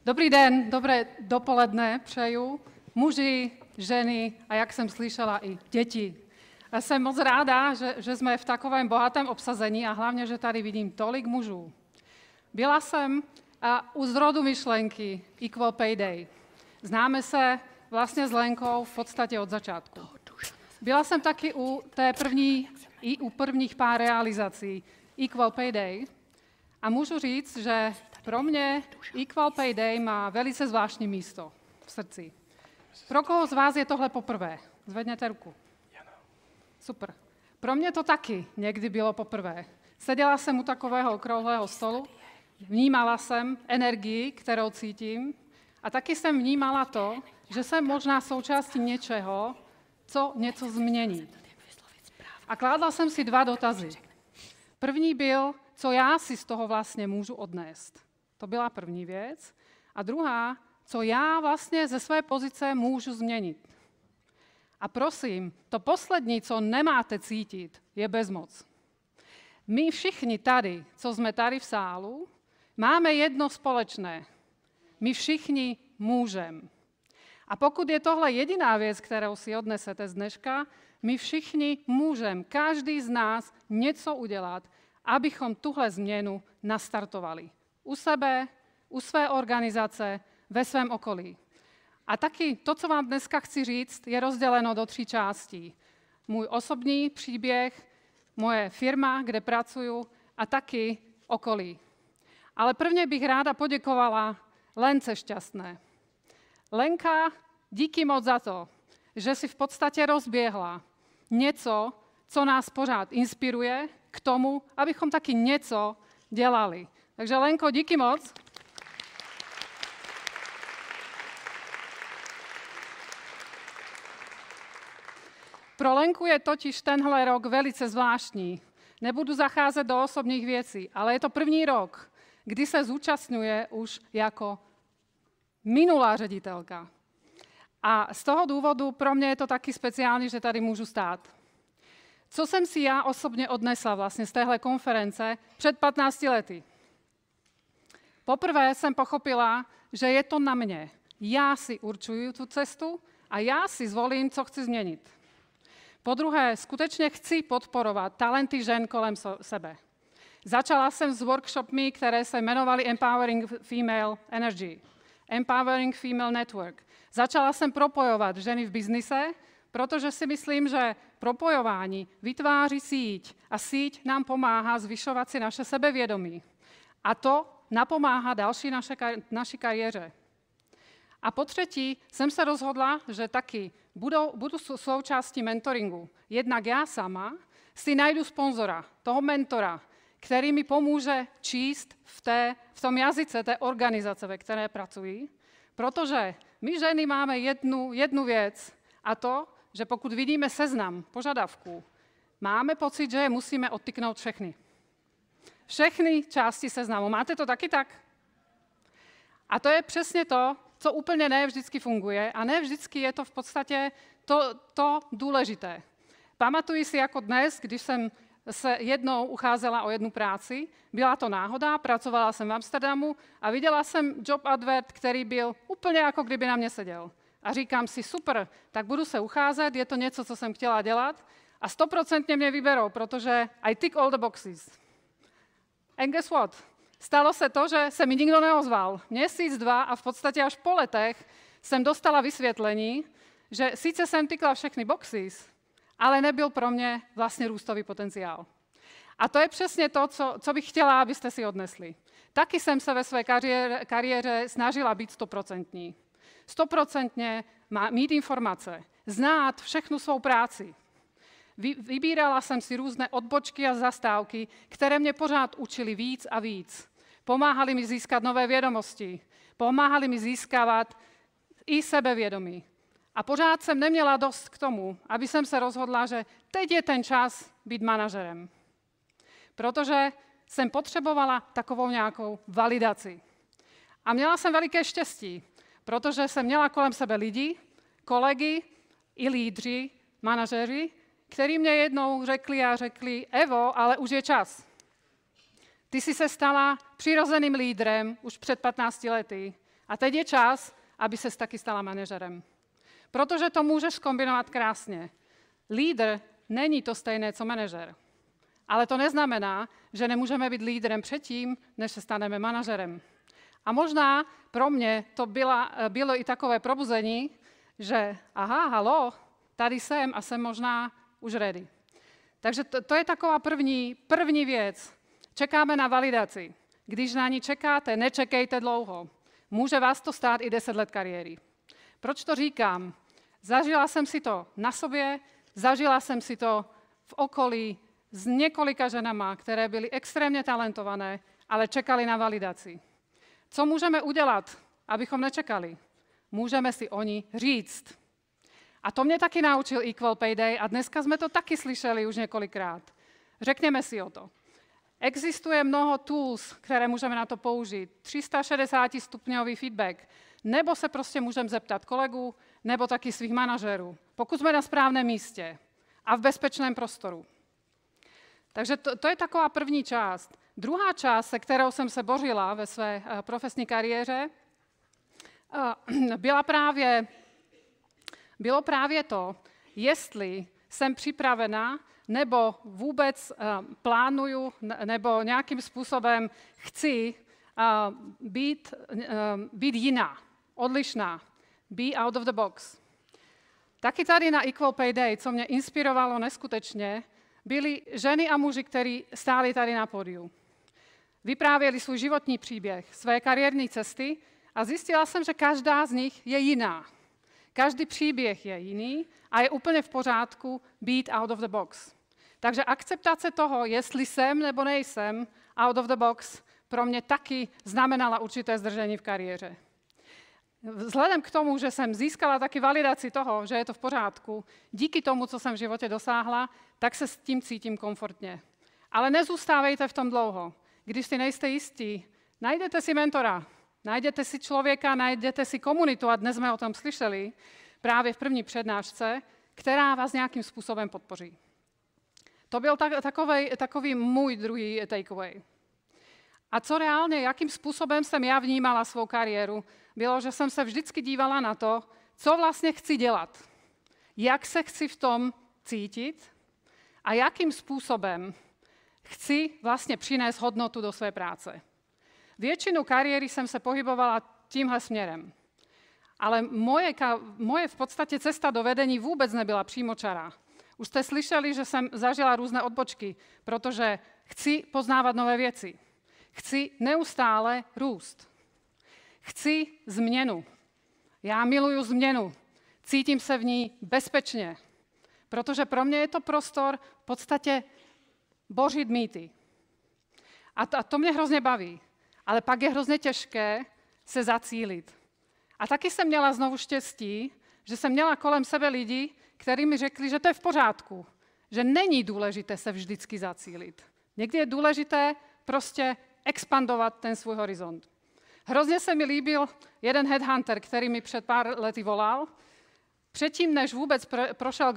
Dobrý den, dobré dopoledne přeju. Muži, ženy a jak jsem slyšela i děti. A jsem moc ráda, že jsme v takovém bohatém obsazení a hlavně, že tady vidím tolik mužů. Byla jsem u zrodu myšlenky Equal Pay Day. Známe se vlastně s Lenkou v podstatě od začátku. Byla jsem taky u prvních pár realizací Equal Pay Day a můžu říct, že pro mě Equal Pay Day má velice zvláštní místo v srdci. Pro koho z vás je tohle poprvé? Zvedněte ruku. Super. Pro mě to taky někdy bylo poprvé. Seděla jsem u takového okrouhlého stolu, vnímala jsem energii, kterou cítím, a taky jsem vnímala to, že jsem možná součástí něčeho, co něco změní. A kládla jsem si 2 dotazy. První byl, co já si z toho vlastně můžu odnést. To byla první věc. A druhá, co já vlastně ze své pozice můžu změnit. A prosím, to poslední, co nemáte cítit, je bezmoc. My všichni tady, co jsme tady v sálu, máme jedno společné. My všichni můžeme. A pokud je tohle jediná věc, kterou si odnesete z dneška, my všichni můžeme, každý z nás, něco udělat, abychom tuhle změnu nastartovali. U sebe, u své organizace, ve svém okolí. A taky to, co vám dneska chci říct, je rozděleno do 3 částí. Můj osobní příběh, moje firma, kde pracuju, a taky okolí. Ale prvně bych ráda poděkovala Lence Šťastné. Lenka, díky moc za to, že si v podstatě rozběhla něco, co nás pořád inspiruje k tomu, abychom taky něco dělali. Takže Lenko, díky moc. Pro Lenku je totiž tenhle rok velice zvláštní. Nebudu zacházet do osobních věcí, ale je to první rok, kdy se zúčastňuje už jako minulá ředitelka. A z toho důvodu pro mě je to taky speciální, že tady můžu stát. Co jsem si já osobně odnesla vlastně z téhle konference před 15 lety? Poprvé jsem pochopila, že je to na mě. Já si určuju tu cestu a já si zvolím, co chci změnit. Po druhé, skutečně chci podporovat talenty žen kolem sebe. Začala jsem s workshopmi, které se jmenovaly Empowering Female Energy, Empowering Female Network. Začala jsem propojovat ženy v biznise, protože si myslím, že propojování vytváří síť a síť nám pomáhá zvyšovat si naše sebevědomí. A to napomáhá další naší kariéře. A po třetí jsem se rozhodla, že taky budu součástí mentoringu. Jednak já sama si najdu sponzora, toho mentora, který mi pomůže číst v tom jazyce té organizace, ve které pracuji, protože my ženy máme jednu věc, a to, že pokud vidíme seznam požadavků, máme pocit, že je musíme odtyknout všechny. Všechny části seznamu. Máte to taky tak? A to je přesně to, co úplně ne vždycky funguje a ne vždycky je to v podstatě to důležité. Pamatuji si jako dnes, když jsem se jednou ucházela o jednu práci, byla to náhoda, pracovala jsem v Amsterdamu a viděla jsem job advert, který byl úplně jako kdyby na mě seděl. A říkám si, super, tak budu se ucházet, je to něco, co jsem chtěla dělat a 100% mě vyberou, protože I tick all the boxes. And guess what? Stalo se to, že se mi nikdo neozval. Měsíc, 2 a v podstatě až po letech jsem dostala vysvětlení, že sice jsem tykla všechny boxes, ale nebyl pro mě vlastně růstový potenciál. A to je přesně to, co bych chtěla, abyste si odnesli. Taky jsem se ve své kariéře snažila být 100%. 100% mít informace, znát všechnu svou práci. Vybírala jsem si různé odbočky a zastávky, které mě pořád učily víc a víc. Pomáhali mi získat nové vědomosti, pomáhali mi získávat i sebevědomí. A pořád jsem neměla dost k tomu, aby jsem se rozhodla, že teď je ten čas být manažerem. Protože jsem potřebovala takovou nějakou validaci. A měla jsem veliké štěstí, protože jsem měla kolem sebe lidi, kolegy i lídři, manažeři, kteří mě jednou řekli, Evo, ale už je čas. Ty jsi se stala přirozeným lídrem už před 15 lety A teď je čas, aby ses taky stala manažerem. Protože to můžeš kombinovat krásně. Lídr není to stejné, co manažer. Ale to neznamená, že nemůžeme být lídrem předtím, než se staneme manažerem. A možná pro mě to bylo i takové probuzení, že aha, halo, tady jsem a jsem možná už ready. Takže to je taková první věc. Čekáme na validaci. Když na ní čekáte, nečekejte dlouho. Může vás to stát i 10 let kariéry. Proč to říkám? Zažila jsem si to na sobě, zažila jsem si to v okolí s několika ženama, které byly extrémně talentované, ale čekali na validaci. Co můžeme udělat, abychom nečekali? Můžeme si o ní říct. A to mě taky naučil Equal Pay Day a dneska jsme to taky slyšeli už několikrát. Řekněme si o to. Existuje mnoho tools, které můžeme na to použít. 360-stupňový feedback. Nebo se prostě můžeme zeptat kolegů, nebo taky svých manažerů. Pokud jsme na správném místě a v bezpečném prostoru. Takže to je taková první část. Druhá část, se kterou jsem se bořila ve své profesní kariéře, bylo právě to, jestli jsem připravena, nebo vůbec plánuju, nebo nějakým způsobem chci být jiná, odlišná, be out of the box. Taky tady na Equal Pay Day, co mě inspirovalo neskutečně, byly ženy a muži, kteří stáli tady na pódiu. Vyprávěli svůj životní příběh, své kariérní cesty a zjistila jsem, že každá z nich je jiná. Každý příběh je jiný a je úplně v pořádku být out of the box. Takže akceptace toho, jestli jsem nebo nejsem out of the box, pro mě taky znamenala určité zdržení v kariéře. Vzhledem k tomu, že jsem získala taky validaci toho, že je to v pořádku, díky tomu, co jsem v životě dosáhla, tak se s tím cítím komfortně. Ale nezůstávejte v tom dlouho. Když si nejste jistí, najděte si mentora, najděte si člověka, najděte si komunitu, a dnes jsme o tom slyšeli právě v první přednášce, která vás nějakým způsobem podpoří. To byl takový můj druhý takeaway. A co reálně, jakým způsobem jsem já vnímala svou kariéru, bylo, že jsem se vždycky dívala na to, co vlastně chci dělat. Jak se chci v tom cítit a jakým způsobem chci vlastně přinést hodnotu do své práce. Většinu kariéry jsem se pohybovala tímhle směrem. Ale moje v podstatě cesta do vedení vůbec nebyla přímočará. Už jste slyšeli, že jsem zažila různé odbočky, protože chci poznávat nové věci. Chci neustále růst. Chci změnu. Já miluju změnu. Cítím se v ní bezpečně. Protože pro mě je to prostor v podstatě bořit mýty. A to mě hrozně baví. Ale pak je hrozně těžké se zacílit. A taky jsem měla znovu štěstí, že jsem měla kolem sebe lidi, kteří mi řekli, že to je v pořádku. Že není důležité se vždycky zacílit. Někdy je důležité prostě expandovat ten svůj horizont. Hrozně se mi líbil jeden headhunter, který mi před pár lety volal. Předtím, než vůbec prošel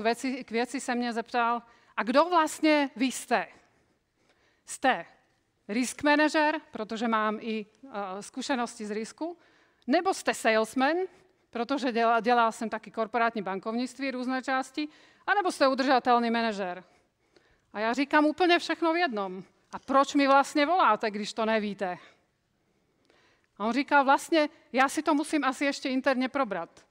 k věci, se mě zeptal, a kdo vlastně vy jste? Jste risk manager, protože mám i zkušenosti z risku, nebo jste salesman, protože dělal jsem taky korporátní bankovnictví, různé části, anebo jste udržatelný manažer. A já říkám úplně všechno v jednom. A proč mi vlastně voláte, když to nevíte? A on říkal, vlastně, já si to musím asi ještě interně probrat.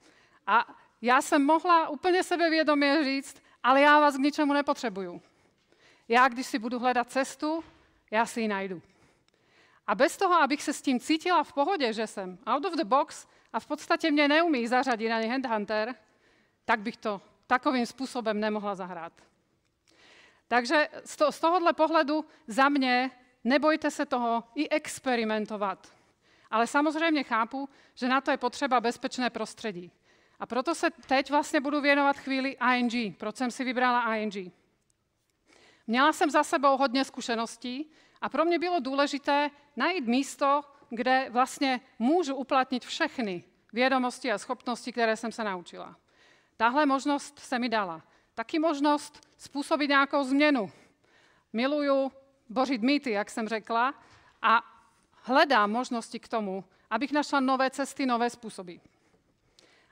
A já jsem mohla úplně sebevědomě říct, ale já vás k ničemu nepotřebuju. Já, když si budu hledat cestu, já si ji najdu. A bez toho, abych se s tím cítila v pohodě, že jsem out of the box a v podstatě mě neumí zařadit ani headhunter, tak bych to takovým způsobem nemohla zahrát. Takže z tohohle pohledu za mě nebojte se toho i experimentovat. Ale samozřejmě chápu, že na to je potřeba bezpečné prostředí. A proto se teď vlastně budu věnovat chvíli ING. Proč jsem si vybrala ING? Měla jsem za sebou hodně zkušeností a pro mě bylo důležité najít místo, kde vlastně můžu uplatnit všechny vědomosti a schopnosti, které jsem se naučila. Tahle možnost se mi dala. Taky možnost způsobit nějakou změnu. Miluju bořit mýty, jak jsem řekla, a hledám možnosti k tomu, abych našla nové cesty, nové způsoby.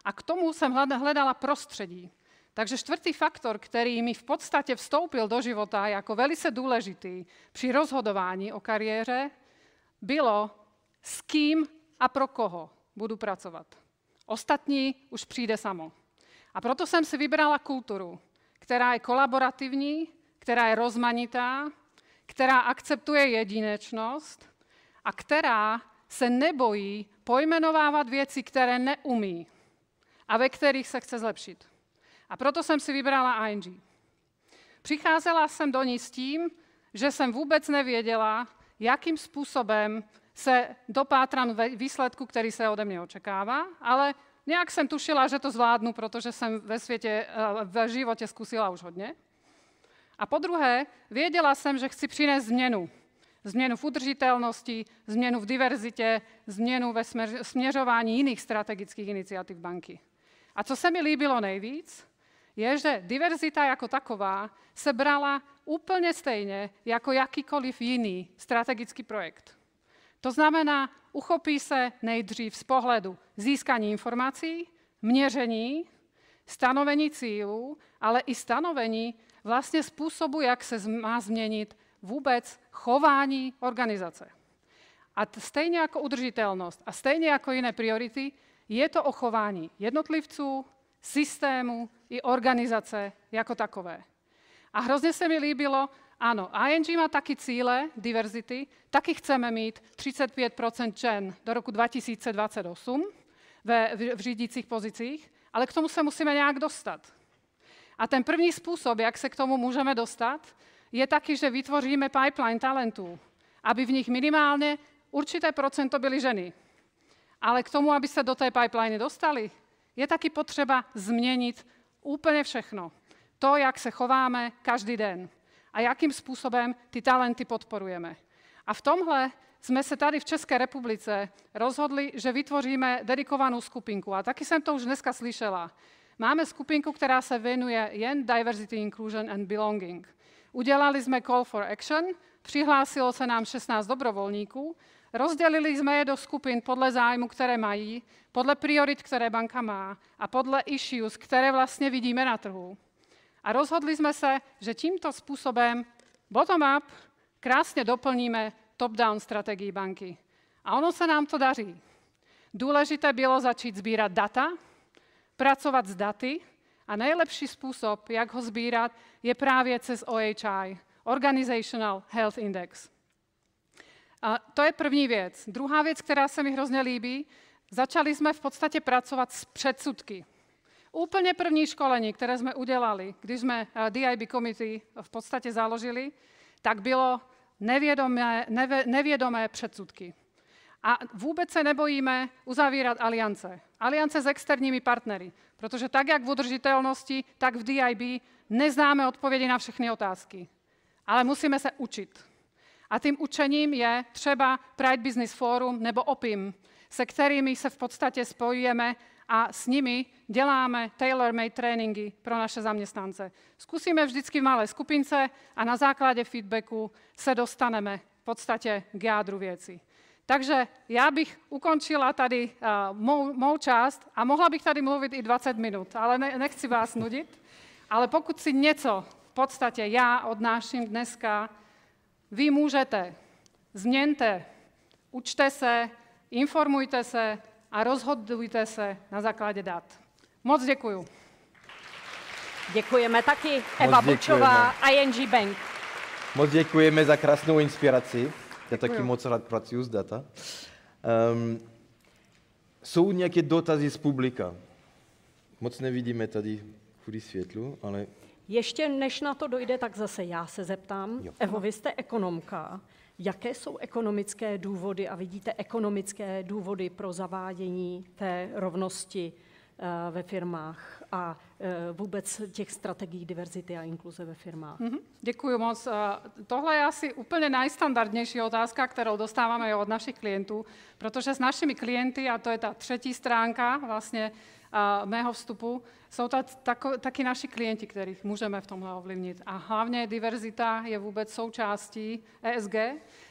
A k tomu jsem hledala prostředí. Takže čtvrtý faktor, který mi v podstatě vstoupil do života jako velice důležitý při rozhodování o kariéře, bylo, s kým a pro koho budu pracovat. Ostatní už přijde samo. A proto jsem si vybrala kulturu, která je kolaborativní, která je rozmanitá, která akceptuje jedinečnost a která se nebojí pojmenovávat věci, které neumí a ve kterých se chce zlepšit. A proto jsem si vybrala ING. Přicházela jsem do ní s tím, že jsem vůbec nevěděla, jakým způsobem se dopátrám výsledku, který se ode mě očekává, ale nějak jsem tušila, že to zvládnu, protože jsem v životě zkusila už hodně. A po druhé, věděla jsem, že chci přinést změnu. Změnu v udržitelnosti, změnu v diverzitě, změnu ve směřování jiných strategických iniciativ banky. A co se mi líbilo nejvíc, je, že diverzita jako taková se brala úplně stejně jako jakýkoliv jiný strategický projekt. To znamená, uchopí se nejdřív z pohledu získání informací, měření, stanovení cílů, ale i stanovení vlastně způsobu, jak se má změnit vůbec chování organizace. A stejně jako udržitelnost a stejně jako jiné priority, je to o chování jednotlivců, systému i organizace jako takové. A hrozně se mi líbilo, ano, ING má taky cíle diverzity, taky chceme mít 35% žen do roku 2028 v řídících pozicích, ale k tomu se musíme nějak dostat. A ten první způsob, jak se k tomu můžeme dostat, je taky, že vytvoříme pipeline talentů, aby v nich minimálně určité procento byly ženy. Ale k tomu, aby se do té pipeline dostali, je taky potřeba změnit úplně všechno. To, jak se chováme každý den a jakým způsobem ty talenty podporujeme. A v tomhle jsme se tady v České republice rozhodli, že vytvoříme dedikovanou skupinku. A taky jsem to už dneska slyšela. Máme skupinku, která se věnuje jen Diversity, Inclusion and Belonging. Udělali jsme Call for Action, přihlásilo se nám 16 dobrovolníků, rozdělili jsme je do skupin podle zájmu, které mají, podle priorit, které banka má a podle issues, které vlastně vidíme na trhu. A rozhodli jsme se, že tímto způsobem bottom-up krásně doplníme top-down strategii banky. A ono se nám to daří. Důležité bylo začít sbírat data, pracovat s daty a nejlepší způsob, jak ho sbírat, je právě přes OHI, Organizational Health Index. A to je první věc. Druhá věc, která se mi hrozně líbí, začali jsme v podstatě pracovat s předsudky. Úplně první školení, které jsme udělali, když jsme DIB Committee v podstatě založili, tak bylo nevědomé předsudky. A vůbec se nebojíme uzavírat aliance. Aliance s externími partnery, protože tak, jak v udržitelnosti, tak v DIB neznáme odpovědi na všechny otázky. Ale musíme se učit. A tím učením je třeba Pride Business Forum nebo OPIM, se kterými se v podstatě spojujeme a s nimi děláme tailor-made tréninky pro naše zaměstnance. Zkusíme vždycky v malé skupince a na základě feedbacku se dostaneme v podstatě k jádru věci. Takže já bych ukončila tady mou část a mohla bych tady mluvit i 20 minut, ale nechci vás nudit. Ale pokud si něco v podstatě já odnáším dneska, vy můžete, změňte, učte se, informujte se a rozhodujte se na základě dat. Moc děkuju. Děkujeme taky. Eva Bučová, ING Bank. Moc děkujeme za krásnou inspiraci. Já taky moc rád pracuji s data. Jsou nějaké dotazy z publika? Moc nevidíme tady kvůli světlu, ale... Ještě než na to dojde, tak zase já se zeptám. Jo. Evo, vy jste ekonomka. Jaké jsou ekonomické důvody a vidíte ekonomické důvody pro zavádění té rovnosti ve firmách a vůbec těch strategií diverzity a inkluze ve firmách? Děkuji moc. Tohle je asi úplně nejstandardnější otázka, kterou dostáváme od našich klientů, protože s našimi klienty, a to je ta třetí stránka vlastně mého vstupu, jsou taky naši klienti, kterých můžeme v tomhle ovlivnit. A hlavně diverzita je vůbec součástí ESG,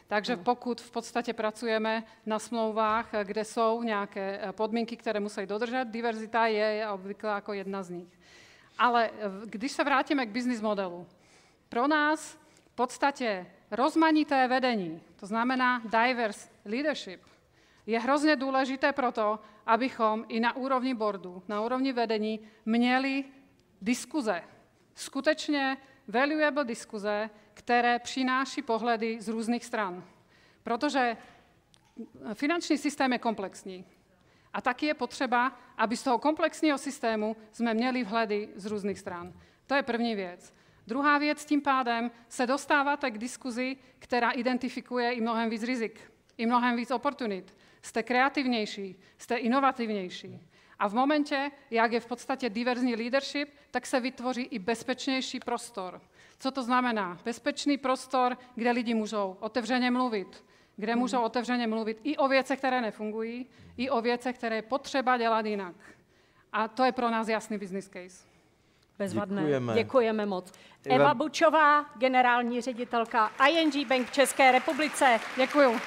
takže pokud v podstatě pracujeme na smlouvách, kde jsou nějaké podmínky, které musí dodržet, diverzita je obvykle jako jedna z nich. Ale když se vrátíme k business modelu, pro nás v podstatě rozmanité vedení, to znamená diverse leadership, je hrozně důležité proto, abychom i na úrovni boardu, na úrovni vedení měli diskuze. Skutečně valuable diskuze, které přináší pohledy z různých stran. Protože finanční systém je komplexní. A taky je potřeba, aby z toho komplexního systému jsme měli vhledy z různých stran. To je první věc. Druhá věc, tím pádem se dostáváte k diskuzi, která identifikuje i mnohem víc rizik, i mnohem víc oportunit. Jste kreativnější, jste inovativnější. A v momentě, jak je v podstatě diverzní leadership, tak se vytvoří i bezpečnější prostor. Co to znamená? Bezpečný prostor, kde lidi můžou otevřeně mluvit, kde můžou otevřeně mluvit i o věcech, které nefungují, i o věcech, které je potřeba dělat jinak. A to je pro nás jasný business case. Bezvadné. Děkujeme. Děkujeme moc. Eva Bučová, generální ředitelka ING Bank v České republice. Děkuju.